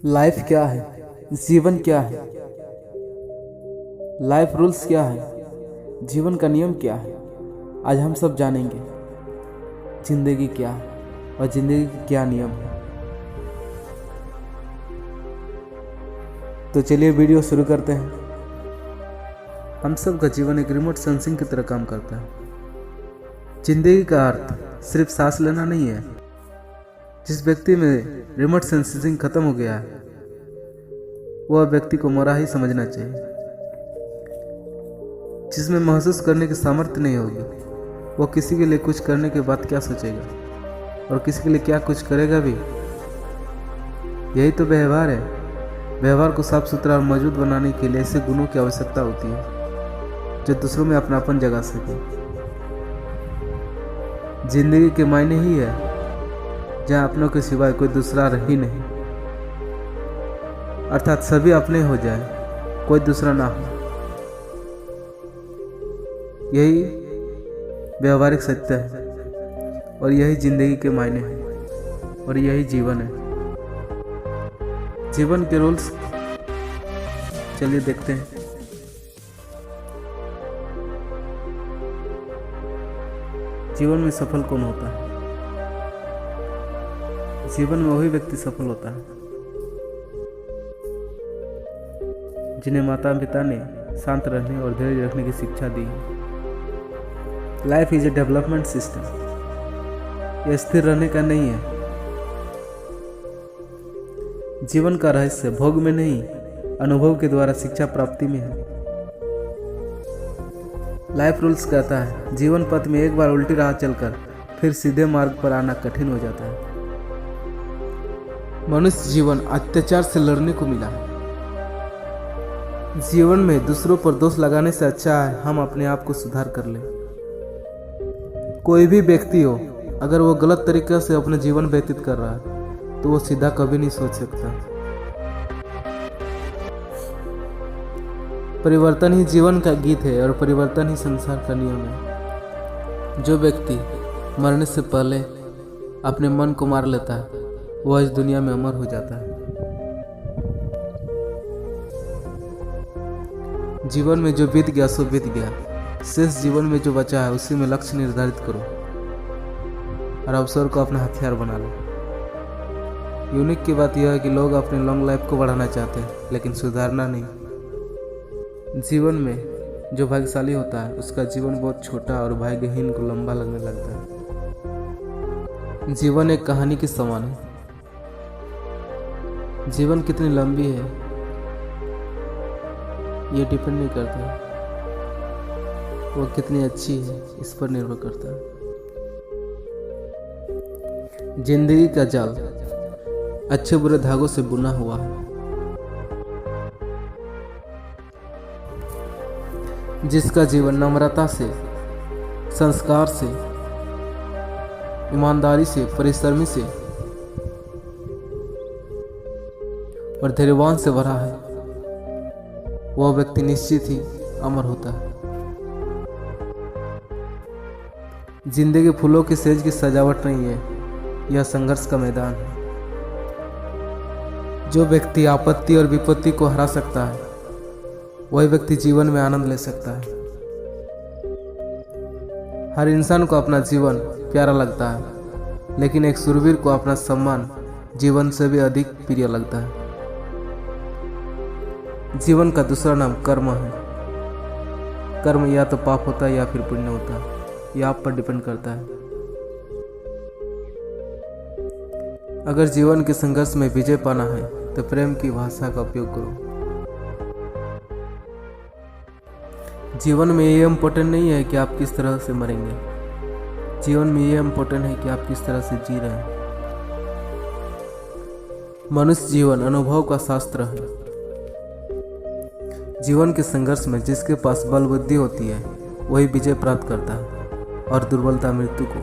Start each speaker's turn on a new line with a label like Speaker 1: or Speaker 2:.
Speaker 1: Life क्या है, जीवन क्या है, लाइफ रूल्स क्या है, जीवन का नियम क्या है, आज हम सब जानेंगे। जिंदगी क्या है और जिंदगी के क्या नियम है। तो चलिए वीडियो शुरू करते हैं। हम सब का जीवन एक रिमोट सेंसिंग की तरह काम करता है। जिंदगी का अर्थ सिर्फ सांस लेना नहीं है। जिस व्यक्ति में रिमोट सेंसिंग खत्म हो गया है, वह व्यक्ति को मरा ही समझना चाहिए। जिसमें महसूस करने की सामर्थ्य नहीं होगी, वह किसी के लिए कुछ करने के बाद क्या सोचेगा और किसी के लिए क्या कुछ करेगा भी। यही तो व्यवहार है। व्यवहार को साफ सुथरा और मौजूद बनाने के लिए ऐसे गुणों की आवश्यकता होती है जो दूसरों में अपनापन जगा सके। जिंदगी के मायने ही है जहाँ अपनों के सिवाय कोई दूसरा रही नहीं, अर्थात सभी अपने हो जाए, कोई दूसरा ना हो। यही व्यवहारिक सत्य है और यही जिंदगी के मायने हैं और यही जीवन है। जीवन के रूल्स चलिए देखते हैं। जीवन में सफल कौन होता है? जीवन में वही व्यक्ति सफल होता है जिन्हें माता पिता ने शांत रहने और धैर्य रखने की शिक्षा दी है। Life is a development system. यह स्थिर रहने का नहीं है। जीवन का रहस्य भोग में नहीं, अनुभव के द्वारा शिक्षा प्राप्ति में है। लाइफ रूल्स कहता है, जीवन पथ में एक बार उल्टी राह चलकर फिर सीधे मार्ग पर आना कठिन हो जाता है। मनुष्य जीवन अत्याचार से लड़ने को मिला है। जीवन में दूसरों पर दोष लगाने से अच्छा है हम अपने आप को सुधार कर लें। कोई भी व्यक्ति हो, अगर वो गलत तरीके से अपना जीवन व्यतीत कर रहा है तो वो सीधा कभी नहीं सोच सकता। परिवर्तन ही जीवन का गीत है और परिवर्तन ही संसार का नियम है। जो व्यक्ति मरने से पहले अपने मन को मार लेता है वह इस दुनिया में अमर हो जाता है। जीवन में जो बीत गया सो बीत गया। शेष जीवन में जो बचा है उसी में लक्ष्य निर्धारित करो और अवसर को अपना हथियार बना लो। यूनिक की बात यह है कि लोग अपने लॉन्ग लाइफ को बढ़ाना चाहते हैं लेकिन सुधारना नहीं। जीवन में जो भाग्यशाली होता है उसका जीवन बहुत छोटा और भाग्यहीन को लंबा लगने लगता है। जीवन एक कहानी के समान है। जीवन कितनी लंबी है ये डिपेंड नहीं करता, वो कितनी अच्छी है इस पर निर्भर करता है। जिंदगी का जाल अच्छे बुरे धागों से बुना हुआ है। जिसका जीवन नम्रता से, संस्कार से, ईमानदारी से, परिश्रमी से और धैर्यवान से भरा है, वह व्यक्ति निश्चित ही अमर होता है। जिंदगी फूलों की सेज की सजावट नहीं है, यह संघर्ष का मैदान है। जो व्यक्ति आपत्ति और विपत्ति को हरा सकता है वही व्यक्ति जीवन में आनंद ले सकता है। हर इंसान को अपना जीवन प्यारा लगता है, लेकिन एक शूरवीर को अपना सम्मान जीवन से भी अधिक प्रिय लगता है। जीवन का दूसरा नाम कर्म है। कर्म या तो पाप होता है या फिर पुण्य होता है, यह आप पर डिपेंड करता है। अगर जीवन के संघर्ष में विजय पाना है तो प्रेम की भाषा का उपयोग करो। जीवन में ये इम्पोर्टेंट नहीं है कि आप किस तरह से मरेंगे, जीवन में ये इम्पोर्टेंट है कि आप किस तरह से जी रहे हैं। मनुष्य जीवन अनुभव का शास्त्र है। जीवन के संघर्ष में जिसके पास बल बुद्धि होती है वही विजय प्राप्त करता है और दुर्बलता मृत्यु को।